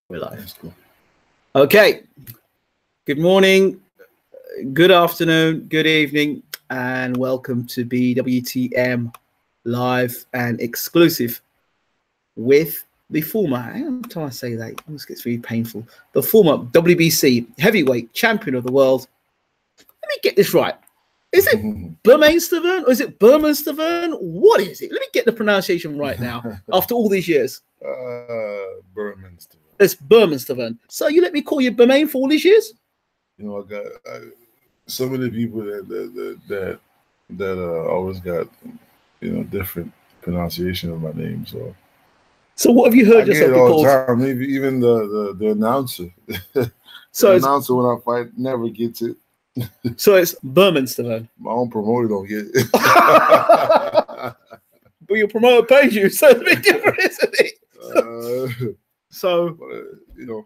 We're live. That's cool. Okay. Good morning, good afternoon, good evening, and welcome to BWTM Live and Exclusive with the former, I'm trying to say that, this gets really painful, the former WBC heavyweight champion of the world. Let me get this right. Is it BERMANE STIVERNE or is it BERMANE STIVERNE? What is it? Let me get the pronunciation right now after all these years. BERMANE STIVERNE. It's BERMANE STIVERNE. So you let me call you BERMANE for all these years? You know, I so many people that always got, you know, different pronunciation of my name. So what have you heard I yourself get it all called? the time. Maybe even the announcer. So the announcer when I fight never gets it. So it's BERMANE STIVERNE. My own promoter don't get it. But your promoter pays you, so it's a bit different, isn't it? You know,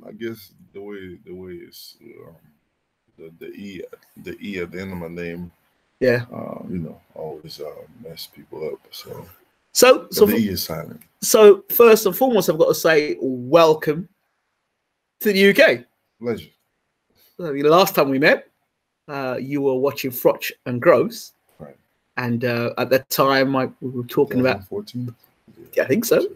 I guess the way it's the E at the end of my name, yeah, you know, always mess people up. So the E is silent. So first and foremost, I've got to say welcome to the UK. Pleasure. The last time we met, you were watching Froch and Gross, right? And at that time, we were talking about 14. Yeah, I think so.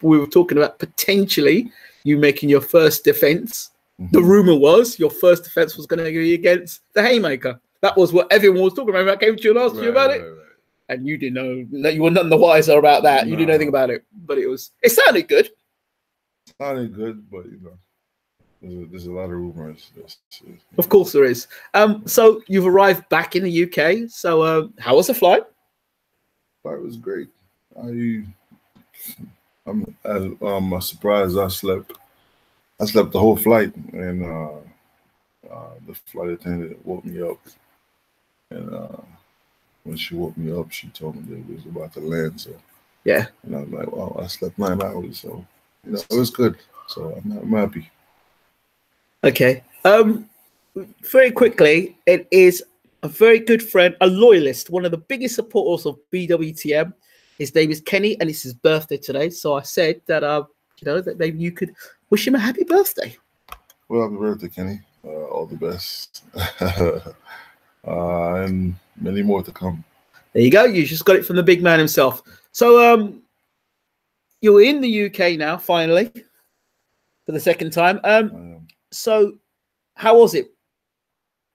We were talking about potentially you making your first defense. The rumor was your first defense was going to be against the Haymaker. That was what everyone was talking about. I came to you and asked you about it, and you didn't know that. You were none the wiser about that. You didn't know anything about it, but it sounded good. Sounded good, but you know, there's a lot of rumors. Of course there is. So you've arrived back in the UK. So how was the flight? Flight was great. I'm surprised I slept the whole flight, and the flight attendant woke me up, and when she woke me up, she told me that it was about to land. So yeah, and I was like, well, I slept 9 hours, so you know, it was good. So I'm happy. Okay. Very quickly, it is a very good friend, a loyalist, one of the biggest supporters of BWTM. His name is Kenny, and it's his birthday today. So I said that, you know, that maybe you could wish him a happy birthday. Well, happy birthday, Kenny. All the best. And many more to come. There you go. You just got it from the big man himself. So you're in the UK now, finally, for the second time. So how was it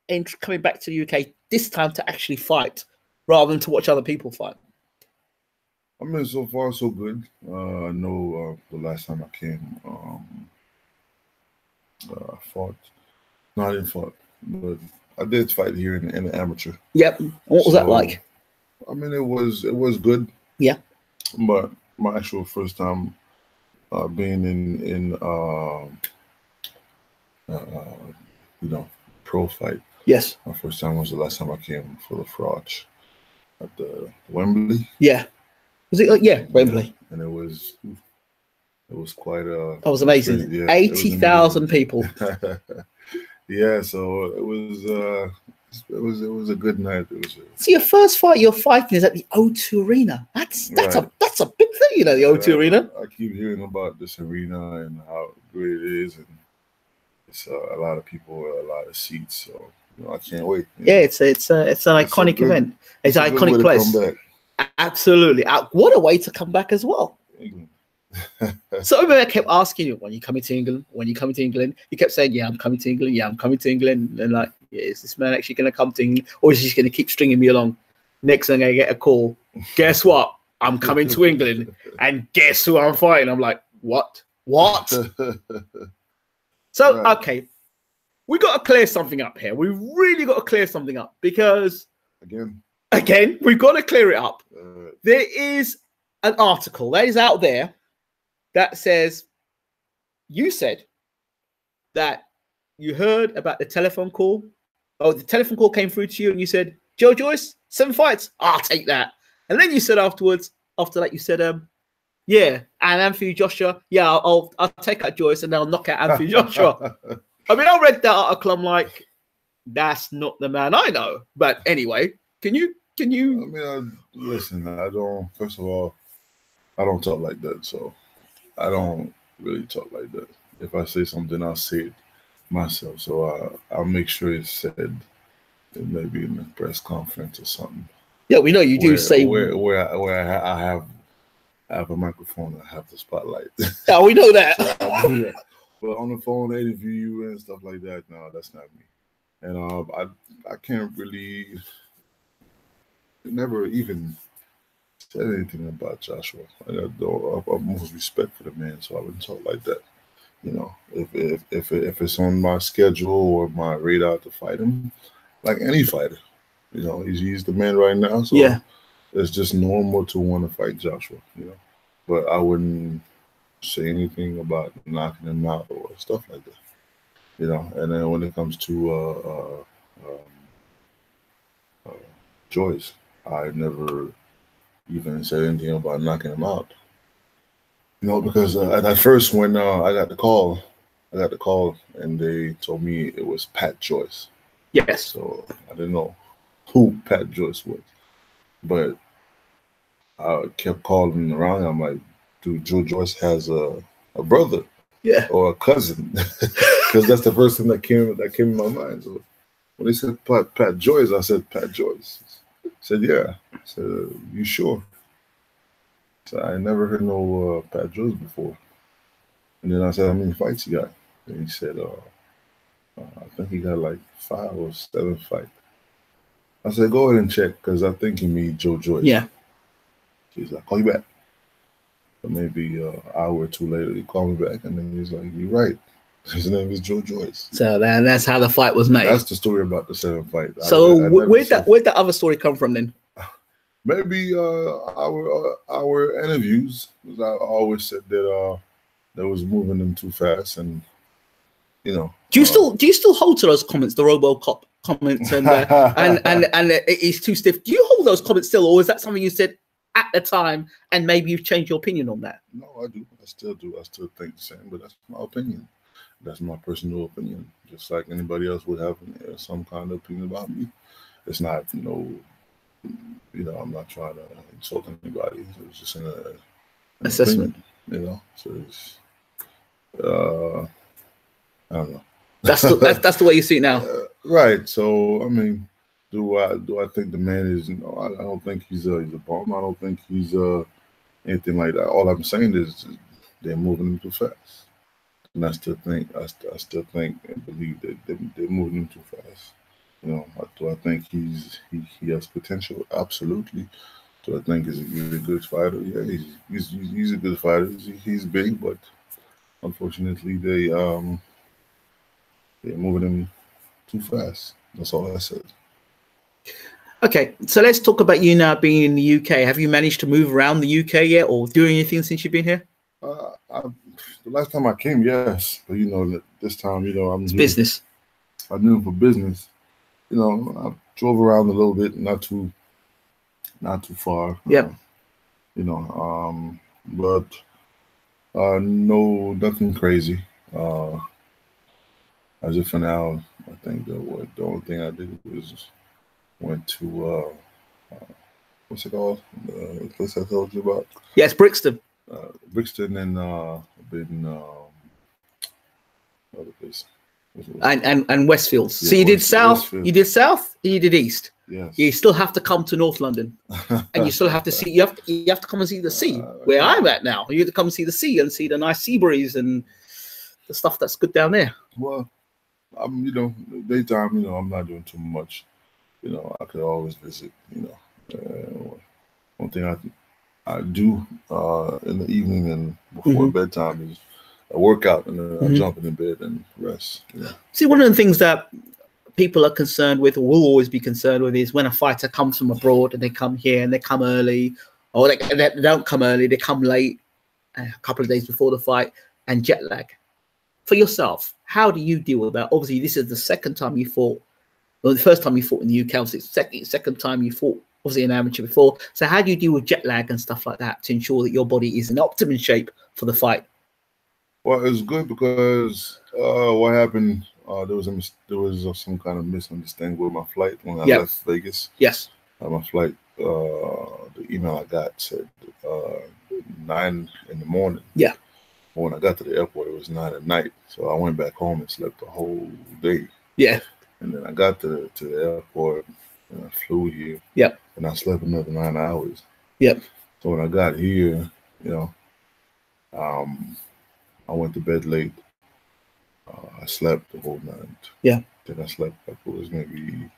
in coming back to the UK this time to actually fight rather than to watch other people fight? I mean, so far so good. I know the last time I came, I fought. No, I didn't fight, but I did fight here in the amateur. Yep. What was that like? I mean, it was good. Yeah. But my actual first time being in you know, pro fight. Yes. My first time was the last time I came for the Froch at the Wembley. Yeah. Was it like, yeah, Wembley? Yeah. And it was quite a. That was amazing. Yeah, 80,000 people. Yeah, so it was a good night. So your first fight you're fighting is at the O2 Arena. That's right. that's a big thing, you know, the O2 Arena. I keep hearing about this arena and how great it is, and it's a lot of people, a lot of seats. So you know, I can't wait. Yeah, it's an iconic event. It's an iconic place. Absolutely. What a way to come back as well. So I remember I kept asking you, when you coming to England? When you coming to England? You kept saying, yeah, I'm coming to England. Yeah, I'm coming to England. And like, yeah, is this man actually going to come to England? Or is he just going to keep stringing me along? Next thing I get a call. Guess what? I'm coming to England. And guess who I'm fighting? I'm like, what? So, okay. We got to clear something up here. We really got to clear something up because... Again, we've got to clear it up. There is an article that is out there that says, you said that you heard about the telephone call. Oh, the telephone call came through to you and you said, Joe Joyce, 7 fights. I'll take that. And then you said afterwards, after that, you said, yeah, and Anthony Joshua, yeah, I'll take out Joyce and I'll knock out Anthony Joshua. I mean, I read that article. I'm like, that's not the man I know. But anyway, can you? I mean, listen, first of all, I don't talk like that. So I don't really talk like that. If I say something, I'll say it myself. So I'll make sure it's said, maybe in a press conference or something. Yeah, we know you do say where I have a microphone, I have the spotlight. Yeah, we know that. So I do that. But on the phone, they interview you and stuff like that. No, that's not me. And I can't really, never even said anything about Joshua. I have most respect for the man, so I wouldn't talk like that. You know, if it's on my schedule or my radar to fight him, like any fighter, you know, he's the man right now. So yeah, it's just normal to want to fight Joshua, you know. But I wouldn't say anything about knocking him out or stuff like that, you know. And then when it comes to Joyce, I never even said anything about knocking him out, you know, because at first when I got the call and they told me it was Pat Joyce. Yes. So I didn't know who Pat Joyce was, but I kept calling around. I'm like, dude, Joe Joyce has a brother, yeah, or a cousin, because that's the first thing that came in my mind. So when they said Pat Joyce, I said Pat Joyce. I said, yeah. I said, you sure? So I never heard no Pat Joyce before. And then I said, how many fights he got? And he said, I think he got like 5 or 7 fights. I said, go ahead and check, because I think he means Joe Joyce. Yeah. He's like, call you back. But maybe an hour or two later, he called me back, and then he's like, you're right. His name is Joe Joyce. So that's how the fight was made. That's the story about the 7 fight. So where'd that other story come from then? Maybe our interviews. I always said that was moving them too fast, and you know. Do you still hold to those comments, the RoboCop comments, and it's too stiff? Do you hold those comments still, or is that something you said at the time and maybe you've changed your opinion on that? No, I do. I still do. I still think the same, but that's my opinion. That's my personal opinion. Just like anybody else would have some kind of opinion about me. It's not, you know, I'm not trying to insult anybody. It's just an assessment, opinion, you know. So it's, I don't know. That's the way you see it now, right? So I mean, do I think the man is? No, I don't think he's a bum. I don't think he's anything like that. All I'm saying is they're moving him too fast, and I still think and believe that they're moving him too fast. You know, do I think he has potential? Absolutely. Do I think he's a good fighter? Yeah, he's a good fighter. He's big, but unfortunately they're moving him too fast. That's all I said. Okay, so let's talk about you now being in the UK. Have you managed to move around the UK yet, or do anything since you've been here? The last time I came, yes, but you know, this time, you know, it's business. I'm doing for business. You know, I drove around a little bit, not too far. Yeah. You know, but no, nothing crazy. As of for now, I think the only thing I did was went to what's it called? The place I told you about. Yes, Brixton. Brixton, and been other place. And Westfield. Yeah, so you did South, Westfield. You did South, you did East. Yes. You still have to come to North London, and you still have to see. You have to come and see the sea where I'm at now. You have to come and see the sea and see the nice sea breeze and the stuff that's good down there. Well, you know, daytime. You know, I'm not doing too much. You know, I could always visit. You know, one thing I do in the evening and before bedtime is a workout, and then I jump in the bed and rest. You know? See, one of the things that people are concerned with, or will always be concerned with, is when a fighter comes from abroad and they come here and they come early, or they don't come early, they come late, a couple of days before the fight, and jet lag. For yourself, how do you deal with that? Obviously, this is the second time you fought. Well, the first time you fought in the UK, obviously, second time you fought, obviously, an amateur before. So how do you deal with jet lag and stuff like that to ensure that your body is in optimum shape for the fight? Well, it's good because what happened, there was some kind of misunderstanding with my flight when I left Vegas. Yes. My flight, the email I got said 9 in the morning. Yeah. When I got to the airport, it was 9 at night. So I went back home and slept the whole day. Yeah. And then I got to the airport and I flew here. Yep. And I slept another 9 hours. Yep. So when I got here, you know, I went to bed late. I slept the whole night. Yeah. Then I slept like it was maybe,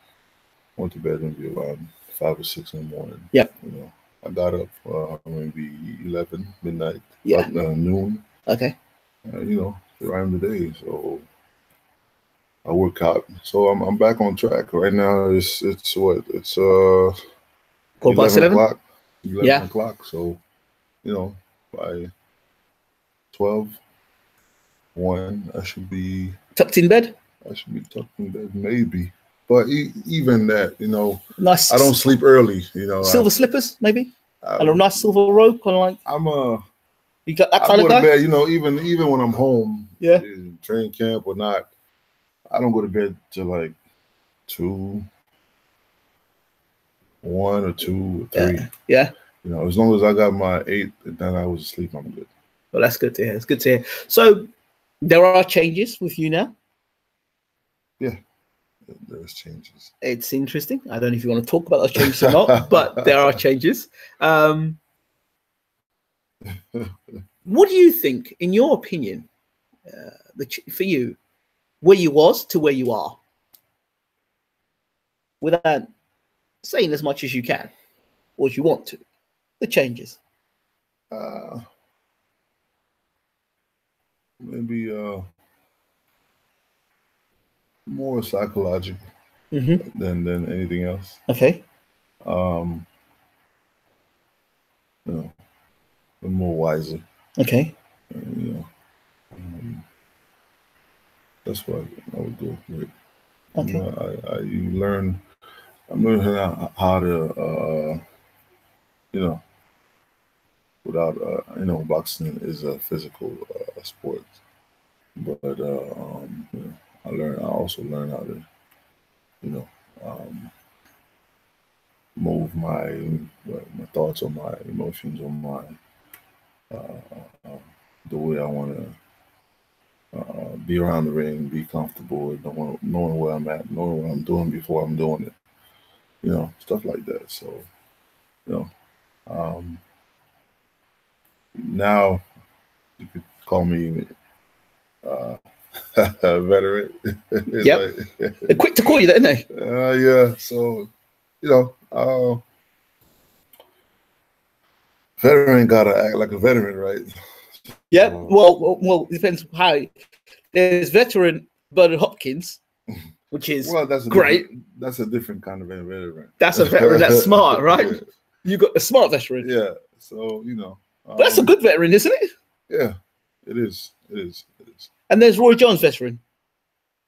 went to bed maybe around 5 or 6 in the morning. Yeah. You know, I got up maybe 11 midnight. Yeah. Noon. Okay. You know, around the day. So I work out. So I'm back on track right now. It's what? It's 11 o'clock. 11 o'clock. So, you know, by 12, 1, I should be tucked in bed. I should be tucked in bed, maybe. But even that, you know, nice. I don't sleep early. You know, silver slippers, maybe, and a nice silver robe, kind of like. You got that kind of guy? Bed, you know, even when I'm home, yeah, in training camp or not, I don't go to bed till like 2, 1 or 2 or 3. Yeah. You know, as long as I got my 8 and 9 hours of sleep, I'm good. Well, that's good to hear. It's good to hear. So there are changes with you now. Yeah, there's changes. It's interesting. I don't know if you want to talk about those changes or not, but there are changes. What do you think, in your opinion, for you, where you was to where you are, without saying as much as you can or as you want to, the changes? Maybe more psychological than anything else. Okay. You know, more wiser. Okay. You know, that's what I would go with. Okay. You know, I'm learning how to, you know, without, you know, boxing is a physical sport, but you know, I also learn how to, you know, move my thoughts or my emotions or my the way I want to be around the ring, be comfortable, knowing where I'm at, knowing what I'm doing before I'm doing it, you know, stuff like that. So, you know, now you could call me a veteran. Yep. They're quick to call you that, aren't they? Yeah. So, you know, veteran gotta act like a veteran, right? Yeah. Well, it depends how. There's veteran Bernard Hopkins, which is great. That's a different kind of veteran. That's a veteran that's smart, right? Yeah. You got a smart veteran. Yeah. So, you know. But that's a good veteran, isn't it? Yeah, it is. It is. And there's Roy Jones veteran.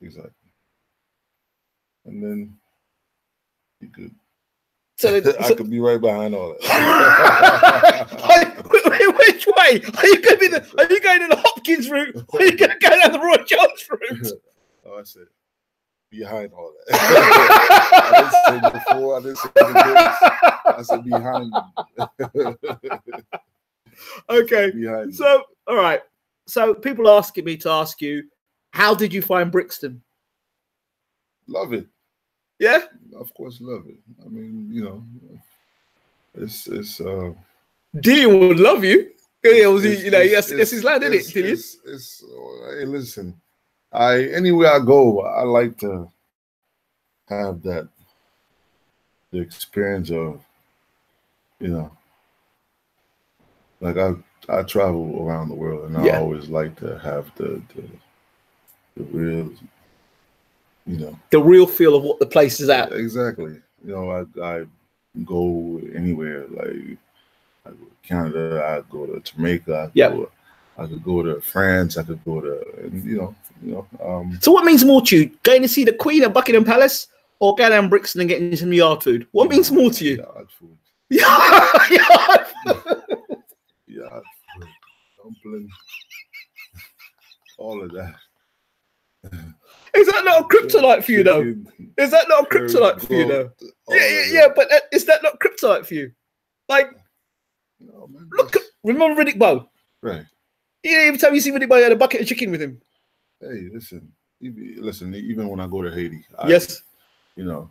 Exactly. And then you could. So I could be right behind all that. Which way? Are you going in the Hopkins route or are you going to go down the Roy Jones route? Oh, I said behind all that. I didn't say before. I didn't say the I said behind. Okay. Behind. So, all right. So people asking me to ask you, how did you find Brixton? Love it. Yeah? Of course, love it. I mean, you know, it's Dean would love you. That's his land, isn't it? Hey, listen, anywhere I go, I like to have the experience of, you know, like I travel around the world and I always like to have the real, you know, the real feel of what the place is at. Exactly. You know, I go anywhere, like I go to Canada, I go to Jamaica, I could go to France, I could go to, you know. So what means more to you? Going to see the Queen at Buckingham Palace or going down Brixton and getting some yard food? What means more to you? Yard food. Yard food. Yard food. Dumpling. All of that. Is that not a kryptonite for you, though? Is that not a kryptonite for you, though? Yeah, but is that not kryptonite for you? Like, no, man, remember Riddick Bowe? Right. Every time you see anybody had a bucket of chicken with him. Hey, listen. Even when I go to Haiti, you know,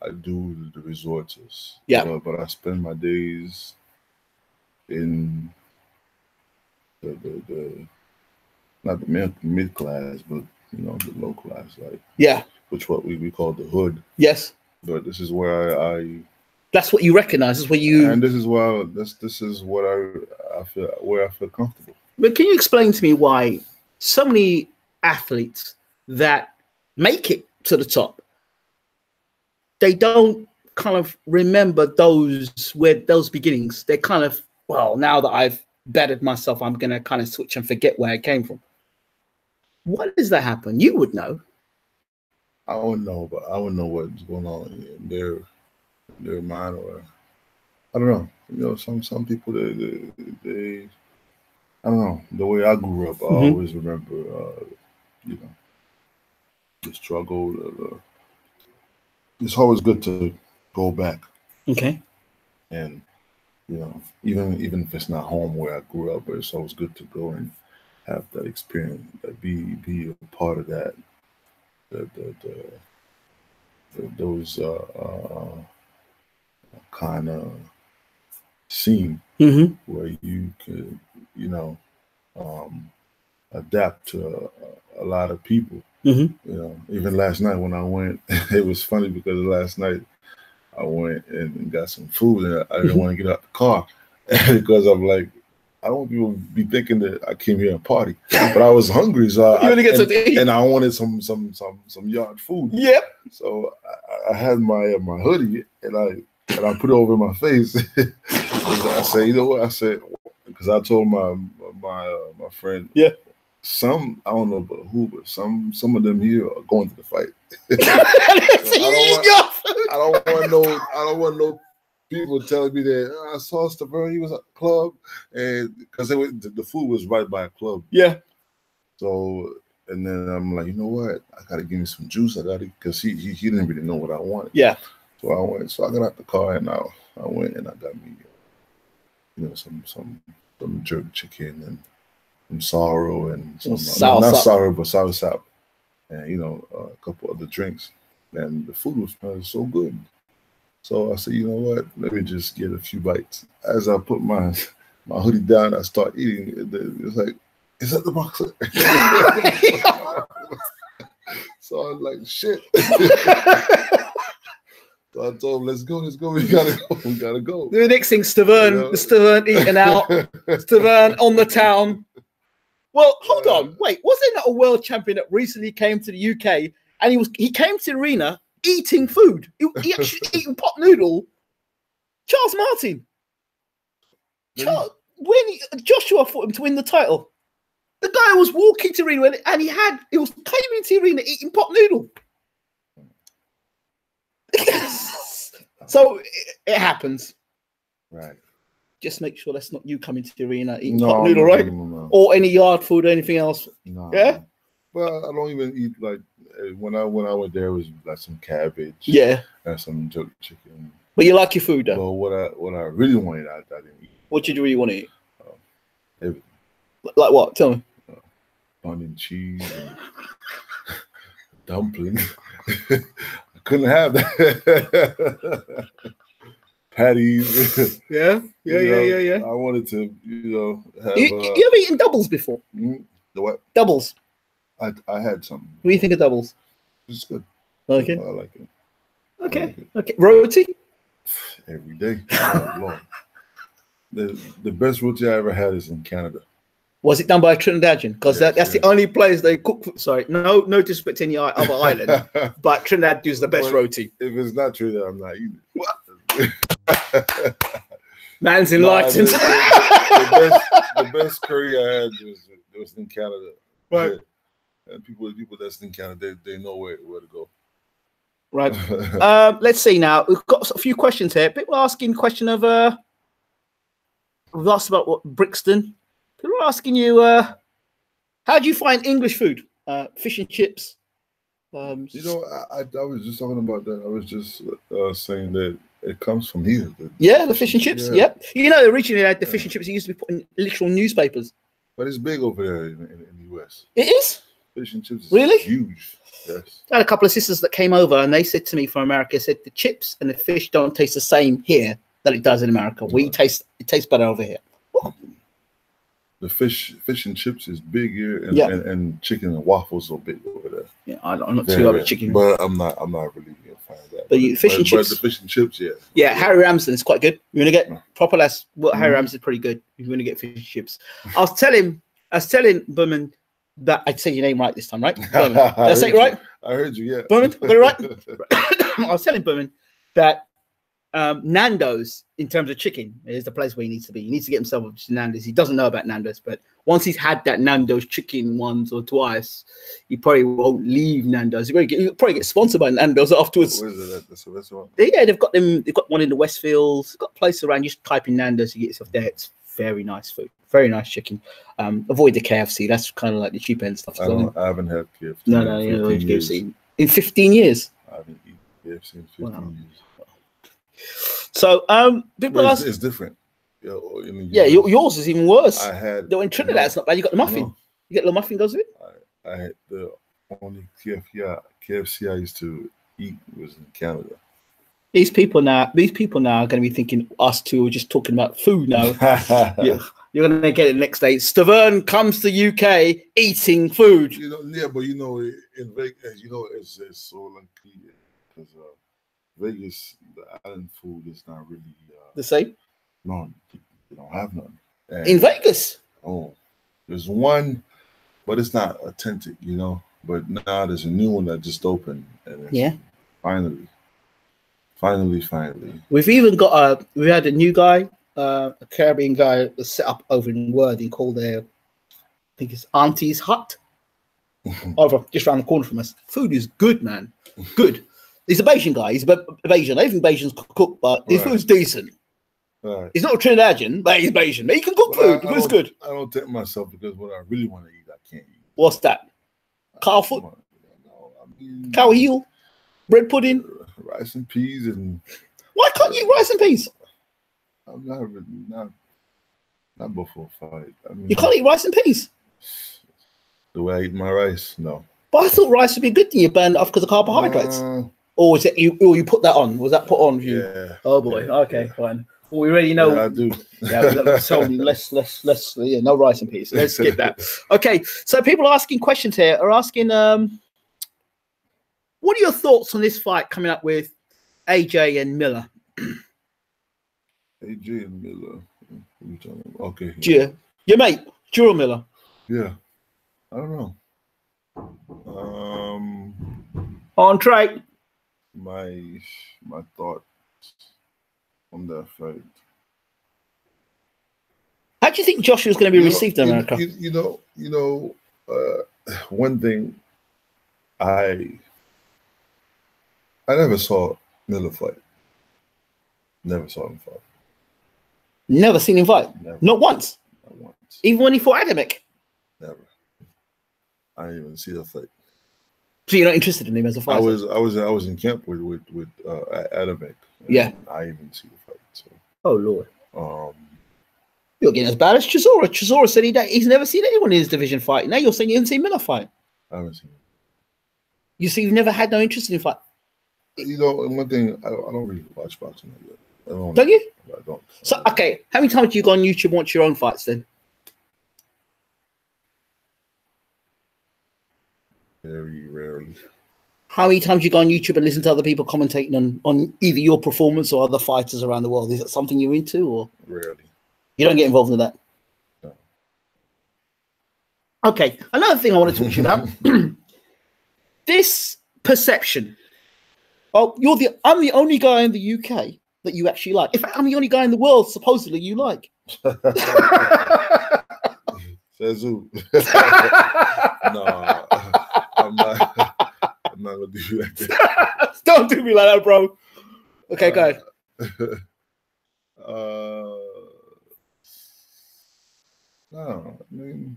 I do the resorts. Yeah. But I spend my days in the not the mid class, but you know, the low class, like which what we call the hood. Yes. But this is where I that's what you recognize. This is where you. And this is why this is what I feel where I feel comfortable. But can you explain to me why so many athletes that make it to the top, they don't kind of remember those beginnings? They kind of, well, now that I've bettered myself, I'm going to kind of switch and forget where I came from. Why does that happen? You would know. I wouldn't know, but I wouldn't know what's going on in their mind, or I don't know. You know, some people they I don't know. The way I grew up, I always remember, you know, the struggle. It's always good to go back. Okay. And you know, even if it's not home where I grew up, but it's always good to go and have that experience, be a part of that. Those kind of scene where you could, you know, adapt to a lot of people. You know, even last night when I went, it was funny because last night I went and got some food and I didn't want to get out the car because I'm like, I don't want people to be thinking that I came here to party, but I was hungry, so and I wanted some yard food. Yep. So I had my hoodie and I put it over my face. I said, you know what? I said, because I told my friend, I don't know about who, but some of them here are going to the fight. I don't want no people telling me that I saw Stiverne, he was at the club, and because the food was right by a club. Yeah. So, and then I'm like, you know what? I gotta give me some juice. Because he didn't really know what I wanted. Yeah. So I went. So I got out the car and I went and I got me, you know, some jerk chicken and some sorrow and some not sorrow but soursop, and you know, a couple other drinks. And the food was so good. So I said, you know what? Let me just get a few bites. As I put my hoodie down, I start eating. It's like, is that the boxer? So I was like, shit. So I told him, let's go. We gotta go. The next thing, Stiverne eating out, Stiverne on the town. Well, hold on, wait. Wasn't that a world champion that recently came to the UK and he came to the arena eating food? He actually eating pot noodle. Charles Martin. When Joshua fought him to win the title, the guy was walking to the arena and he was coming to the arena eating pot noodle. So it happens. Right. Just make sure that's not you coming to the arena eating pot noodle, right? No. Or any yard food or anything else. No. Yeah. Well, I don't even eat like when I went there, it was like some cabbage. Yeah. And some jerk chicken. But you like your food though. Well, what I really wanted, I didn't eat. What did you really want to eat? Everything. Like what? Tell me. Bun and cheese and dumplings. I couldn't have that. Patties. Yeah. I wanted to, have. You ever eaten doubles before? The what? Doubles. I had some. What do you think of doubles? It's good. Okay. I like it. Okay. Okay. Roti? Every day. The best roti I ever had is in Canada. Was it done by a Trinidadian? Because that's the only place they cook. Sorry, no disrespect to any other island, but Trinidad does the best roti. If it's not Trinidad, I'm not eating it. Man's enlightened. The best curry I had was in Canada. Right. And people that's in Canada, they know where to go. Right. Let's see now. We've got a few questions here. People are asking question of we've asked about what Brixton. People are asking you how do you find English food? Fish and chips. I was just talking about that. I was just saying that it comes from here. The fish and chips. Yeah. Originally they had the fish and chips. It used to be put in literal newspapers. But it's big over there in the US. It is? Fish and chips is really huge. Yes. I had a couple of sisters that came over and they said to me from America, said the chips and the fish don't taste the same here that it does in America. It tastes better over here. The fish and chips is big here, and, yeah. and chicken and waffles are big over there. Yeah, I'm not too about chicken, but I'm not really a fan of that. But fish and chips, but the fish and chips, yeah. Yeah, Harry Ramsden is quite good. You want to get proper? That's what Harry Ramsden is pretty good. If you want to get fish and chips, I was telling Berman that I'd say your name right this time, right? Berman. Did I say it right? I heard you, yeah. Berman, got it right. I was telling Berman that Nando's, in terms of chicken, is the place where he needs to be. He needs to get himself up to Nando's. He doesn't know about Nando's, but once he's had that Nando's chicken once or twice, he probably won't leave Nando's. He'll probably get sponsored by Nando's afterwards. Where is it? That's a restaurant? Yeah, they've got them. They've got one in the Westfields. They've got a place around. You just type in Nando's, you get yourself there. It's very nice food. Very nice chicken. Avoid the KFC. That's kind of like the cheap end stuff. I haven't had KFC. No, you know, KFC in 15 years. I haven't eaten KFC in 15 years. So, people ask, it's different. Yeah, yours is even worse. I had. Though in Trinidad, it's not bad. You got the muffin. You get the muffin goes with it. I had the only KFC I used to eat was in Canada. These people now are going to be thinking us two are just talking about food now. Yeah. You're going to get it next day. Stiverne comes to UK eating food. Yeah, but in Vegas, it's so lucky because Vegas, the island food is not really the same. No, you don't have none. And, in Vegas? Oh, there's one, but it's not authentic, But now there's a new one that just opened. And yeah. Finally. We've even got we had a new guy, a Caribbean guy that set up over in Worthing called I think it's Auntie's Hut. Over just around the corner from us. Food is good, man. Good. He's a Bayesian guy. He's a Bayesian. I don't think Bayesians cook, but his food's decent. Right. He's not a Trinidadian, but he's Bayesian. But he can cook food. It's good. I don't tempt myself because what I really want to eat, I can't eat. What's that? Cow foot? Cow heel? Bread pudding? Rice and peas and. Why can't you eat rice and peas? I'm not before fight. You can't eat rice and peas? The way I eat my rice, no. But I thought rice would be a good thing. You burn it off because of carbohydrates. Or is it you put that on? Was that put on for you? Yeah. Oh boy. Okay, fine. Well, we already know. Yeah, I do. Yeah, so less. Yeah, no rice and peas. Let's skip that. Okay, so people are asking questions here. Are asking, what are your thoughts on this fight coming up with AJ and Miller? AJ and Miller. What are you talking about? Okay. Yeah. Your mate, Jura Miller. Yeah. I don't know. On track. My thoughts on that fight. How do you think Joshua's going to be received in America? One thing, I never saw Miller fight. Never saw him fight. Never seen him fight? Never. Not once? Not once. Even when he fought Adamic? Never. I didn't even see the fight. So you're not interested in him as a fighter? I was in camp with Adamic. Yeah. I didn't see the fight. So. Oh Lord. You're getting as bad as Chisora. Chisora said he's never seen anyone in his division fight. Now you're saying you haven't seen Miller fight. I haven't seen him. You see, you've never had no interest in him fight. One thing, I don't really watch boxing. Don't you? I don't. So, okay, how many times do you go on YouTube and watch your own fights then? Very rarely. How many times do you go on YouTube and listen to other people commentating on either your performance or other fighters around the world? Is that something you're into, or rarely? You don't get involved in that? No. Okay, another thing I want to talk to you about. This perception. Oh, I'm the only guy in the UK that you actually like. In fact, I'm the only guy in the world supposedly you like. Says who? No, I'm not gonna do you like that. Don't do me like that, bro. Okay, go ahead. No, I mean,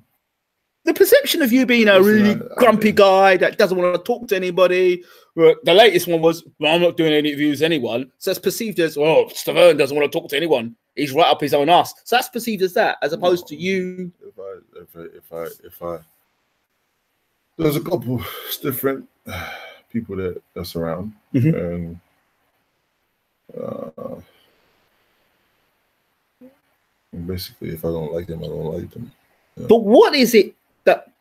the perception of you being a really grumpy guy that doesn't want to talk to anybody. The latest one was, well, I'm not doing any interviews with anyone. So it's perceived as, oh, Stiverne doesn't want to talk to anyone. He's right up his own ass. So that's perceived as that, as opposed to you. If I, there's a couple different people that's around, and basically, if I don't like them, I don't like them. Yeah. But what is it that,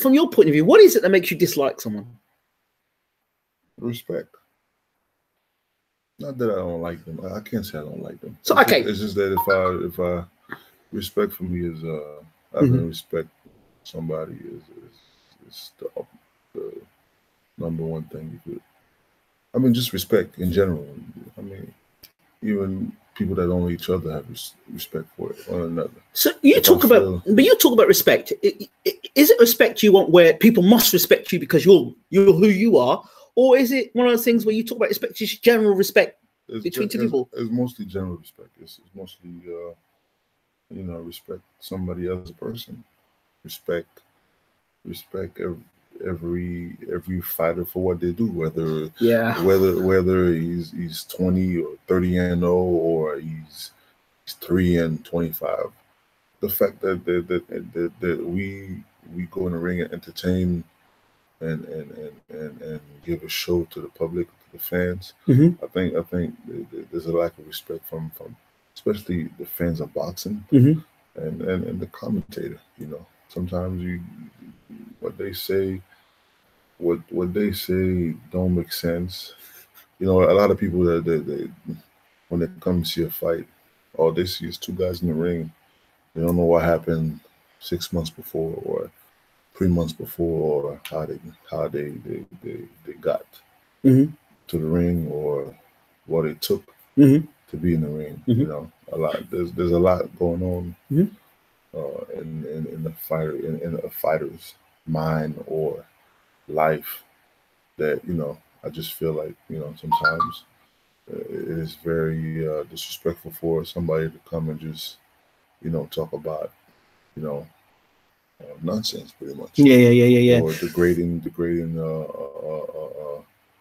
from your point of view, what is it that makes you dislike someone? Respect. Not that I don't like them. I can't say I don't like them. So okay, it's just that if I respect for me is having respect somebody is the number one thing you could. I mean, just respect in general. I mean, even people that don't know each other have respect for one another. So you talk about respect. Is it respect you want where people must respect you because you're who you are, or is it one of those things where you talk about respect, just general respect between two people? It's mostly general respect. It's mostly respect somebody as a person. Respect every fighter for what they do, whether he's 20 or 30 and 0 or he's 3 and 25. The fact that we go in the ring and entertain and give a show to the public, to the fans. I think there's a lack of respect from especially the fans of boxing and the commentator. You know, sometimes what they say don't make sense. You know, a lot of people that when they come to see a fight, all they see is two guys in the ring. They don't know what happened 6 months before or 3 months before, or how they got to the ring, or what it took to be in the ring. You know, there's a lot going on in a fighter's mind or life that, you know, I just feel like, you know, sometimes it is very disrespectful for somebody to come and just, you know, talk about, you know, nonsense, pretty much. Yeah. Or degrading.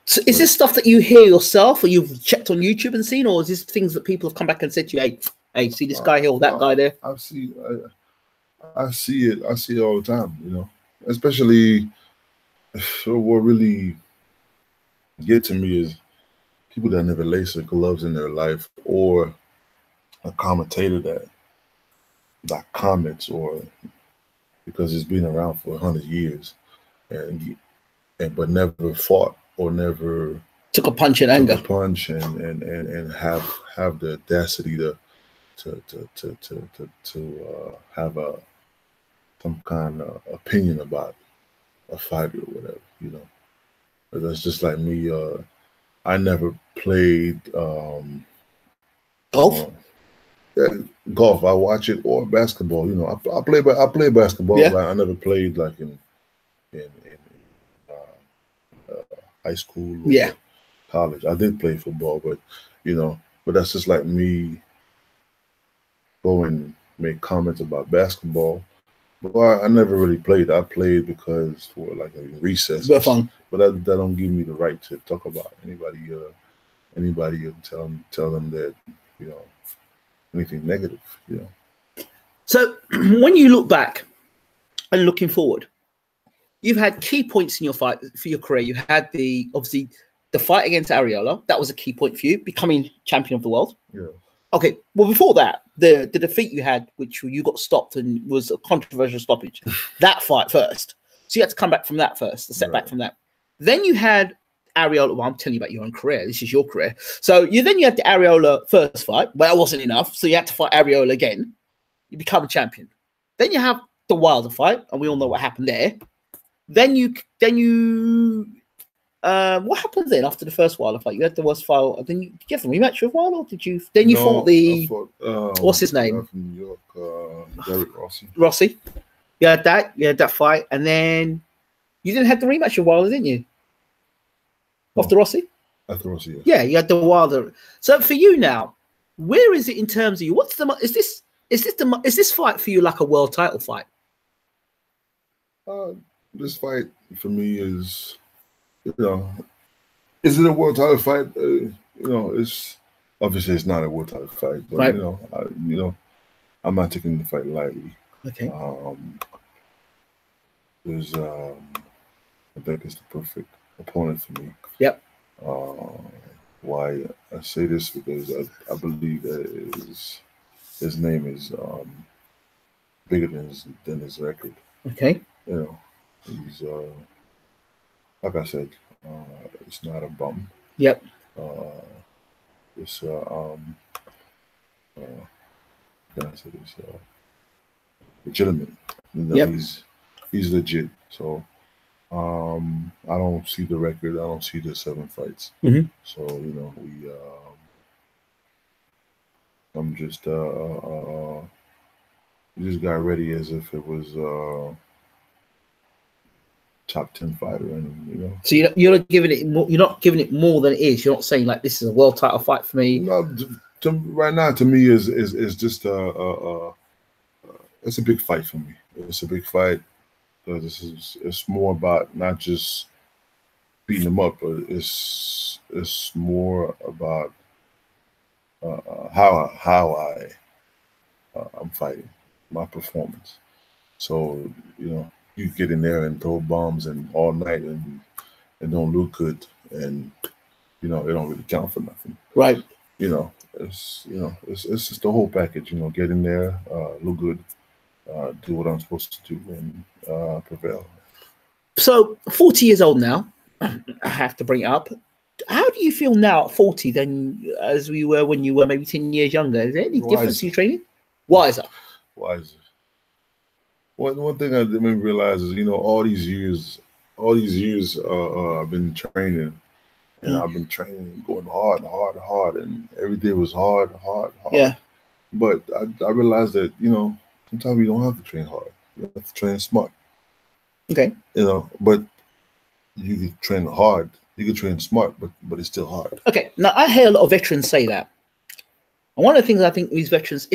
So is this stuff that you hear yourself, or you've checked on YouTube and seen, or is this things that people have come back and said to you, hey, see this guy here or that guy there? I see it. I see it all the time. You know, especially what really get to me is people that never lace their gloves in their life, or a commentator that comments, or because it's been around for 100 years, but never fought or never took a punch in anger, and have the audacity to have some kind of opinion about a fighter or whatever, you know. But that's just like me. I never played golf. Golf. I watch it, or basketball. You know, I play basketball. Yeah. But I never played like in high school or college. I did play football, but you know, that's just like me go and make comments about basketball. But I never really played. I played because for like a recess. But fun. But that don't give me the right to talk about anybody and tell them that, you know, anything negative, you know. So when you look back and looking forward, you've had key points in your fight for your career. You had obviously the fight against Ariola. That was a key point for you, becoming champion of the world. Yeah. Okay. Well, before that, the defeat you had, which you got stopped and was a controversial stoppage, that fight first. So you had to come back from that first, the setback from that. Then you had Ariola. Well, I'm telling you about your own career. This is your career. So you had the Ariola first fight. Well, that wasn't enough. So you had to fight Ariola again. You become a champion. Then you have the Wilder fight, and we all know what happened there. Then you what happened then after the first Wilder fight? You had the worst fight. Then did you have a rematch with Wilder, or did you? Then you fought what's his name? From New York, Derek Rossi. Rossi. You had that fight, and then you didn't have the rematch with Wilder, didn't you? After Rossi? After Rossi, yes. Yeah, you had the Wilder. So for you now, where is it in terms of you? Is this fight for you like a world title fight? This fight for me is, you know, is it a world title fight? You know, it's Obviously, it's not a world title fight, but right. I'm not taking the fight lightly. Okay. I think it's the perfect opponent for me. Yep. Why I say this because I believe that his name is bigger than his record. Okay. He's like I said, it's not a bum. Yep. It's can I say this? Legitimate. Yep. He's legit. So I don't see the record. I don't see the 7 fights. So I'm just just got ready as if it was top 10 fighter, and So you're not giving it more. You're not giving it more than it is. You're not saying like this is a world title fight for me. No, right now to me is just it's a big fight for me. It's a big fight because it's more about not just beating them up, but it's more about how I'm fighting, my performance. So you get in there and throw bombs and all night and don't look good, and it don't really count for nothing. Right. It's just the whole package. Get in there, look good, do what I'm supposed to do, and prevail. So 40 years old now. I have to bring it up. How do you feel now at 40 than as we were when you were maybe 10 years younger? Is there any difference in your training? Wiser. Wiser. One thing I didn't realize is, all these years I've been training, and I've been training, going hard, and every day was hard. Yeah. But I realized that, sometimes you don't have to train hard. You have to train smart. Okay. But you can train hard. You can train smart, but it's still hard. Okay. Now, I hear a lot of veterans say that. And one of the things I think these veterans,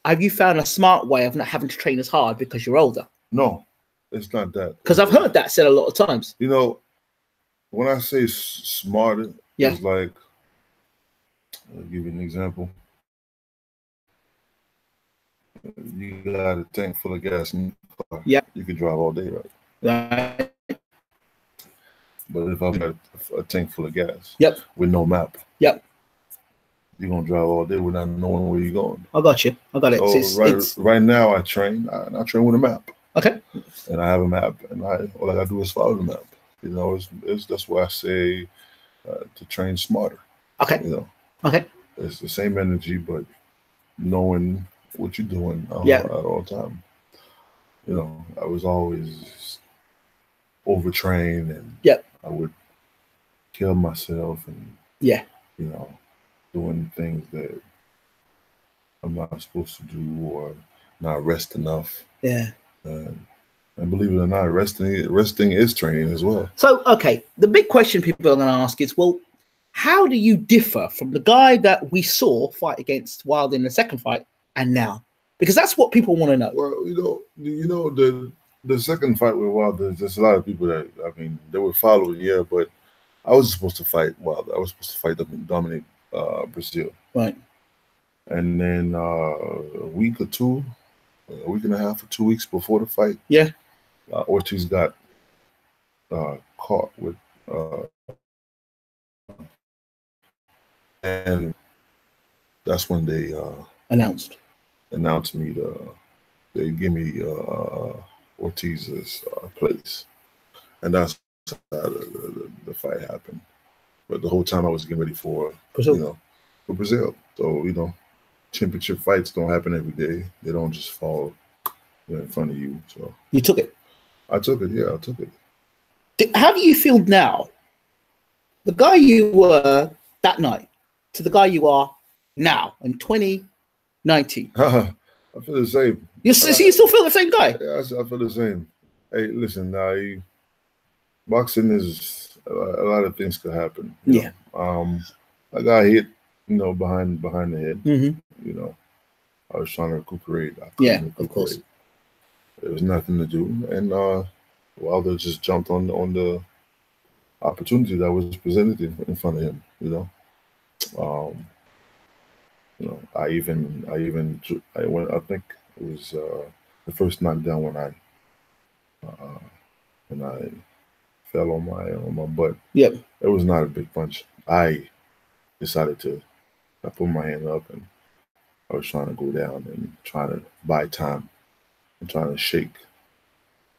have you found a smart way of not having to train as hard because you're older? No, it's not that. Because I've heard that said a lot of times. When I say smarter, it's like, I'll give you an example. You got a tank full of gas in your car. Yeah. You can drive all day, right? Right. But if I've got a tank full of gas with no map, you're going to drive all day without knowing where you're going. I got you. I got it. So right now I train with a map. Okay. And I have a map, and all I got to do is follow the map. That's why I say to train smarter. Okay. Okay. It's the same energy, but knowing what you're doing at all time. I was always overtrained, and I would kill myself, and doing things that I'm not supposed to do, or not rest enough. Yeah. And believe it or not, resting is training as well. So, okay, the big question people are going to ask is, well, how do you differ from the guy that we saw fight against Wilder in the second fight and now? Because that's what people want to know. Well, the second fight with Wilder, there's a lot of people that, they were following, but I was supposed to fight Wilder. I was supposed to fight dominate Brazil. Right. And then a week and a half or 2 weeks before the fight, Ortiz got caught with, and that's when they announced me they give me Ortiz's place, and that's how the fight happened. But the whole time I was getting ready for Brazil. For Brazil. So championship fights don't happen every day. They don't just fall in front of you. So you took it. I took it. Yeah, I took it. How do you feel now? The guy you were that night to the guy you are now in 2019. I feel the same. You still feel the same guy? Yeah, I feel the same. Hey, listen, boxing is a lot of things could happen. Yeah. I got hit, behind the head. Mm-hmm. I was trying to recuperate. Of course. There was nothing to do, and Wilder just jumped on the opportunity that was presented in front of him. You know, I went. I think it was the first knockdown when I fell on my butt. Yep. It was not a big punch. I decided to. I put my hand up and I was trying to go down and trying to buy time and trying to shake.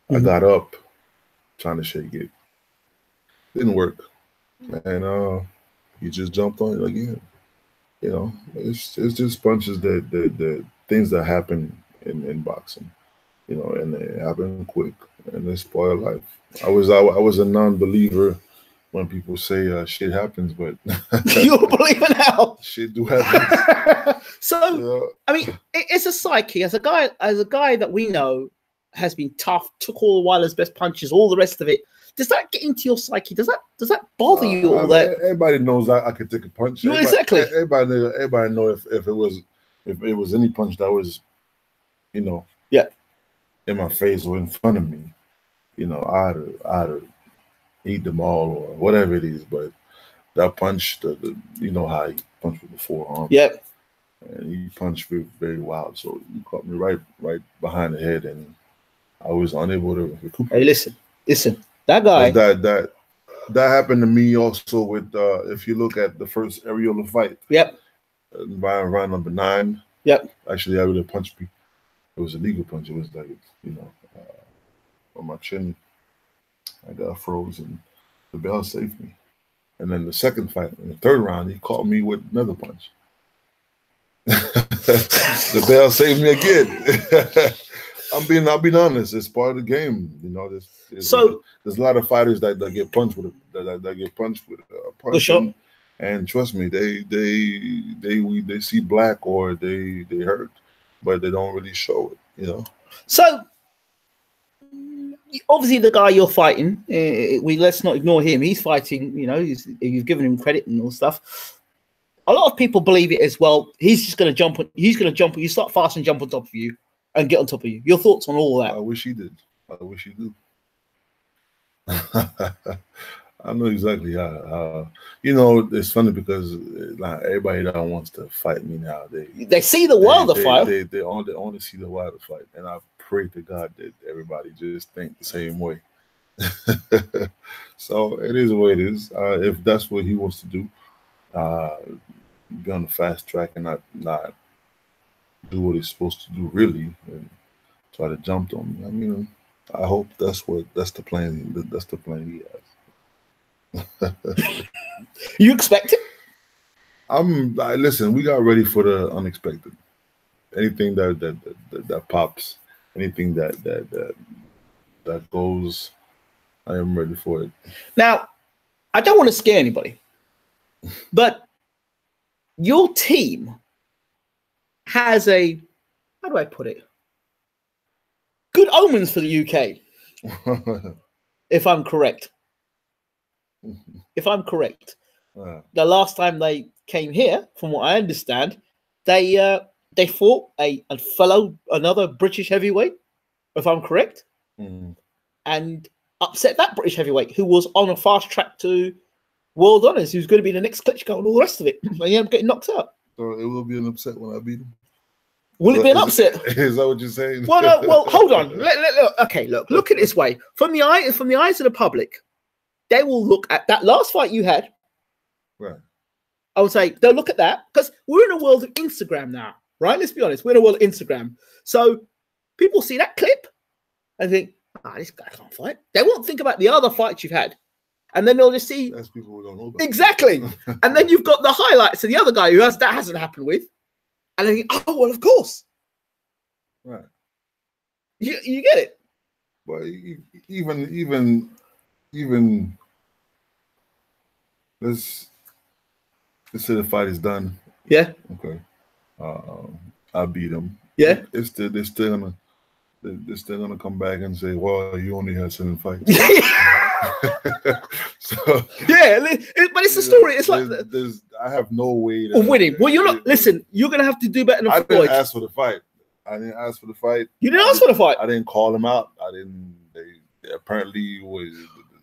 I got up trying to shake it. Didn't work. And he just jumped on it again. You know, it's just punches that things that happen in boxing. You know, and they happen quick and they spoil life. I was a non-believer when people say shit happens, but you believe it now. Shit do happen. So I mean, it's a psyche. As a guy that we know has been tough, took all the Wilder's best punches, all the rest of it. Does that get into your psyche? Does that bother you all that? Everybody knows I could take a punch. Exactly. Everybody know if it was any punch that was, you know, in my face or in front of me, you know, I'd eat them all or whatever it is. But that punch, you know how he punched with the forearm. Yep. And he punched very, very wild. So you caught me right behind the head, and I was unable to recuperate. Hey, listen. That guy. That happened to me also with if you look at the first Areola fight. Yep. Round number 9. Yep. Actually, Areola punched me. It was a legal punch. It was like, you know, on my chin. I got froze, and the bell saved me. And then the second fight, in the third round, he caught me with another punch. The bell saved me again. I'll be honest. It's part of the game, you know. There's a lot of fighters that get punched with that get punched with a punch. Sure. And trust me, they see black or they hurt, but they don't really show it, you know. So obviously, the guy you're fighting, let's not ignore him. He's fighting. You know, you've given him credit and all stuff. A lot of people believe it as well. He's just going to jump. He's going to jump. You start fast and jump on top of you and get on top of you. Your thoughts on all that? I wish he did. I wish he do. I know exactly how. You know, it's funny because like everybody that wants to fight me now, they see the Wilder fight. They only see the Wilder fight, and I pray to God that everybody just think the same way. So it is what it is. If that's what he wants to do, be on the fast track and not do what he's supposed to do really, and try to jump on me. I mean, I hope that's the plan. That's the plan he has. You expect it? Listen, we got ready for the unexpected. Anything that pops, anything that goes, I am ready for it. Now, I don't want to scare anybody, but your team has how do I put it? Good omens for the UK, if I'm correct. If I'm correct, the last time they came here, from what I understand, they fought another British heavyweight, if I'm correct, and upset that British heavyweight who was on a fast track to world honors, who's going to be the next Klitschko and all the rest of it. And he ended up getting knocked out. So it will be an upset when I beat him. Will it be an upset? Is that what you're saying? Well, no, well, hold on. Look at it this way. From the eyes of the public, they will look at that last fight you had. Right. I would say they'll look at that because we're in a world of Instagram now, right? Let's be honest. We're in a world of Instagram. So people see that clip and think, this guy can't fight. They won't think about the other fights you've had. And then they'll just see. That's people who don't know about. Exactly. And then you've got the highlights of the other guy that hasn't happened with. And then you think, oh, well, of course. Right. You get it. Well, even let's say the fight is done. Yeah. Okay. I beat him. Yeah. They're still gonna come back and say, well, you only had 7 fights. So yeah, but it's a story. It's like I have no way of winning. Well, you're not. Listen, you're gonna have to do better than I didn't ask for the fight. You didn't ask for the fight. I didn't call him out. I didn't. They apparently was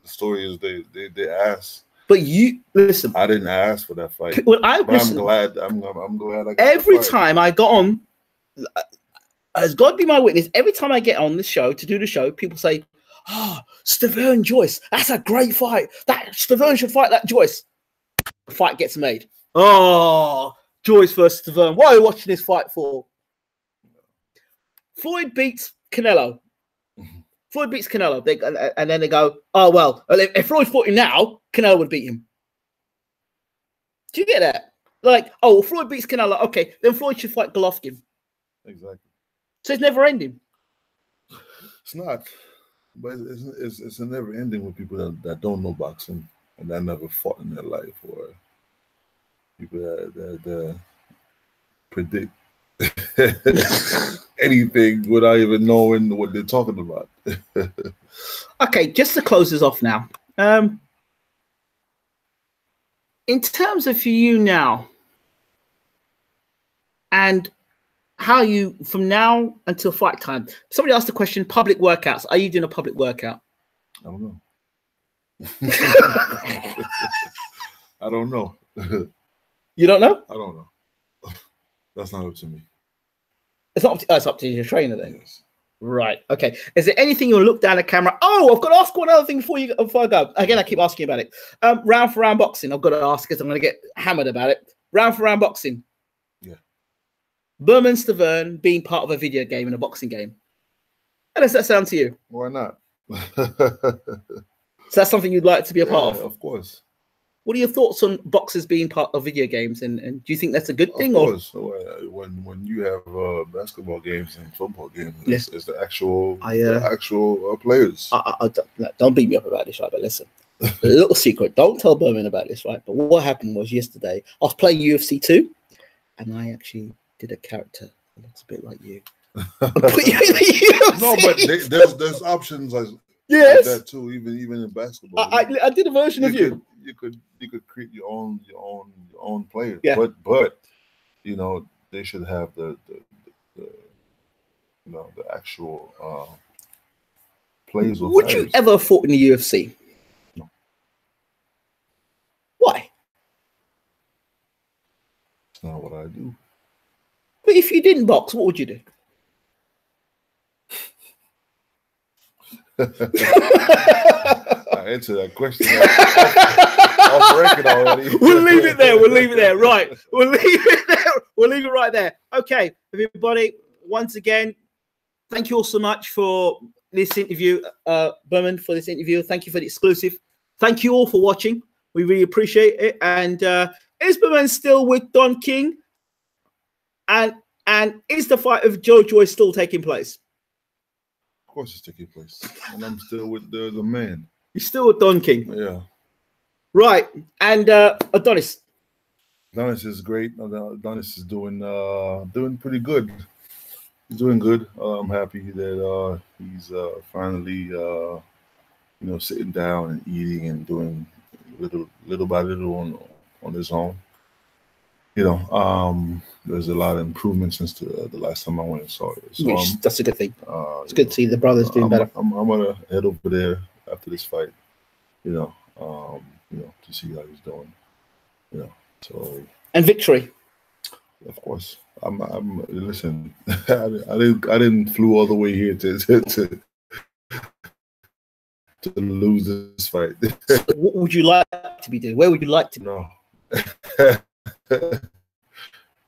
the story is they asked But you listen. I didn't ask for that fight. Well, I'm glad. I'm glad. I got every time I got on, as God be my witness, every time I get on the show to do the show, people say, "Oh, Stiverne Joyce, that's a great fight. That Stiverne should fight that Joyce." The fight gets made. Oh, Joyce versus Stiverne. What are you watching this fight for? Floyd beats Canelo. Floyd beats Canelo. And then they go, "Oh well, if Floyd fought him now, Canelo would beat him." Do you get that? Like, oh, Floyd beats Canelo. Okay, then Floyd should fight Golovkin. Exactly. So it's never ending. It's not, but it's a never ending with people that don't know boxing and that never fought in their life, or people that predict anything without even knowing what they're talking about. Okay, just to close this off now. In terms of you now, and how you from now until fight time. Somebody asked the question: public workouts. Are you doing a public workout? I don't know. I don't know. You don't know? I don't know. That's not up to me. It's not up to, it's up to your trainer then. Yes. Right. Okay. Is there anything you want to look down the camera? Oh, I've got to ask one other thing before I go. Again, I keep asking about it. Round for round boxing. I've got to ask because I'm going to get hammered about it. Round for round boxing. Yeah. BWTMONLINE Stiverne being part of a video game and a boxing game. How does that sound to you? Why not? So that's something you'd like to be a part of? Of course. What are your thoughts on boxers being part of video games? And do you think that's a good thing? Of course. Or when you have basketball games and football games, yes, it's the actual players. Don't beat me up about this, right? But listen, a little secret. Don't tell BWTMONLINE about this, right? But what happened was yesterday, I was playing UFC 2, and I actually did a character that looks a bit like you. Put you in the UFC. No, but there's options like that too. Even in basketball, I did a version of you. You could create your own player. Yeah. But you know, they should have the actual plays. Would you ever fought in the UFC? No. Why? It's not what I do. But if you didn't box, what would you do? I answered that question. Off record already. We'll leave it there. We'll leave it there. Right. We'll leave it there. We'll leave it right there. Okay, everybody. Once again, thank you all so much for this interview, BWTMONLINE, for this interview. Thank you for the exclusive. Thank you all for watching. We really appreciate it. And is BWTMONLINE still with Don King? And is the fight of Joe Joyce still taking place? Of course, it's taking place, and I'm still with the man. You're still with Don King. Yeah. Right. And Adonis. Adonis is great. Adonis is doing pretty good. He's doing good. I'm happy that he's finally sitting down and eating and doing little by little on his own. There's a lot of improvement since the last time I went and saw it. So that's a good thing. It's good to see the brothers doing better. I'm gonna head over there after this fight, to see how he's doing. So and victory. Of course, I'm listen. I didn't flew all the way here to lose this fight. So what would you like to be doing? Where would you like to be? No.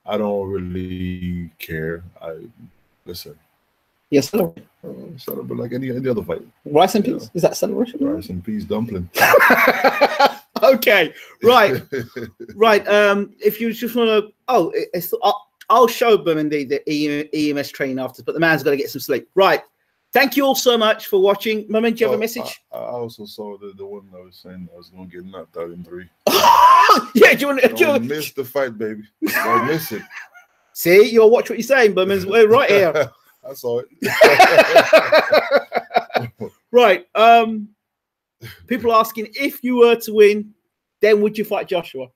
I don't really care. Listen. Yes, celebrate like any other fight. Rice and peas? Is that celebration? Rice and peas dumpling. Okay, right, right. If you just want to, I'll show BWTMONLINE the EMS training after, but the man's got to get some sleep. Right. Thank you all so much for watching. BWTMONLINE, do you have a message? I also saw the one I was saying I was going to get knocked out in 3. Yeah, do you want to miss the fight, baby? Don't miss it. See, you'll watch what you're saying, BWTMONLINE's we're right here. I saw it. Right. People asking, if you were to win, then would you fight Joshua?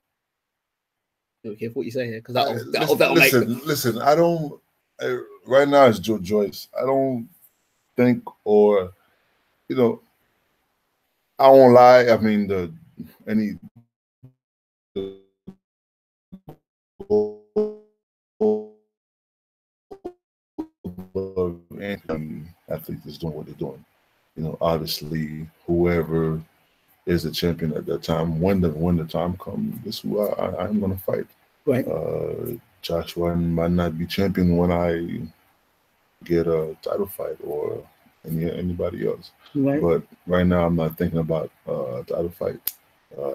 Be careful what you say here, because that'll make them. Listen, I don't. Right now it's JOE JOYCE. I don't think, or I won't lie. I mean, the any athletes is doing what they're doing. You know, obviously, whoever is the champion at that time, when the time comes, this is who I'm going to fight. Right. Joshua might not be champion when I get a title fight or anybody else. Right. But right now, I'm not thinking about title fight.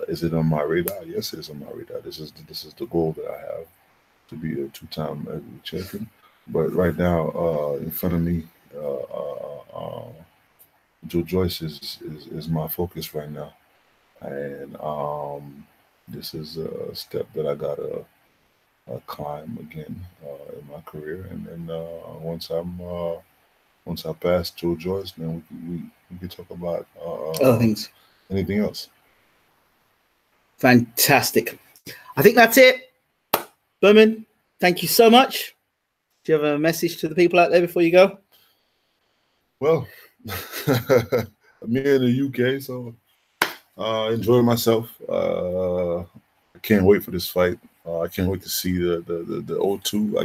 Is it on my radar? Yes, it is on my radar. This is the goal that I have, to be a 2-time champion. But right now, in front of me, Joe Joyce is my focus right now, and this is a step that I gotta climb again in my career. And then once I pass Joe Joyce, then we can talk about other things, anything else. Fantastic. I think that's it. Berman, thank you so much. Do you have a message to the people out there before you go? Well, I'm here in the UK, so enjoying myself. I can't wait for this fight. I can't wait to see the O2.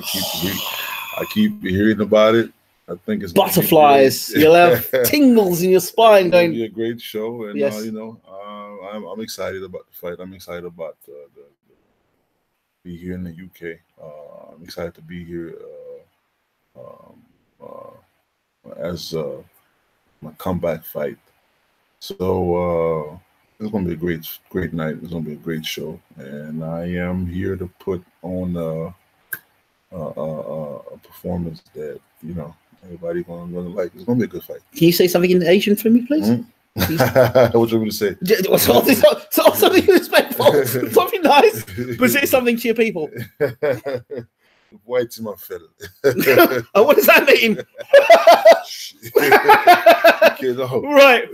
I keep hearing about it. I think it's butterflies. You'll have tingles in your spine. It's going to be a great show, and yes. you know, I'm excited about the fight. I'm excited about be here in the UK. I'm excited to be here as my comeback fight. So it's going to be a great night. It's going to be a great show, and I am here to put on a performance that, you know, everybody going to like. It's going to be a good fight. Can you say something in Asian for me, please? What do you want me to say? Something respectful, something nice, but say something to your people. White to my feather. Oh, what does that mean? Right,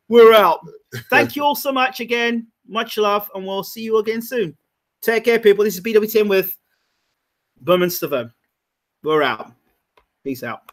we're out. Thank you all so much again. Much love, and we'll see you again soon. Take care, people. This is BWTM with BERMANE STIVERNE. We're out. Peace out.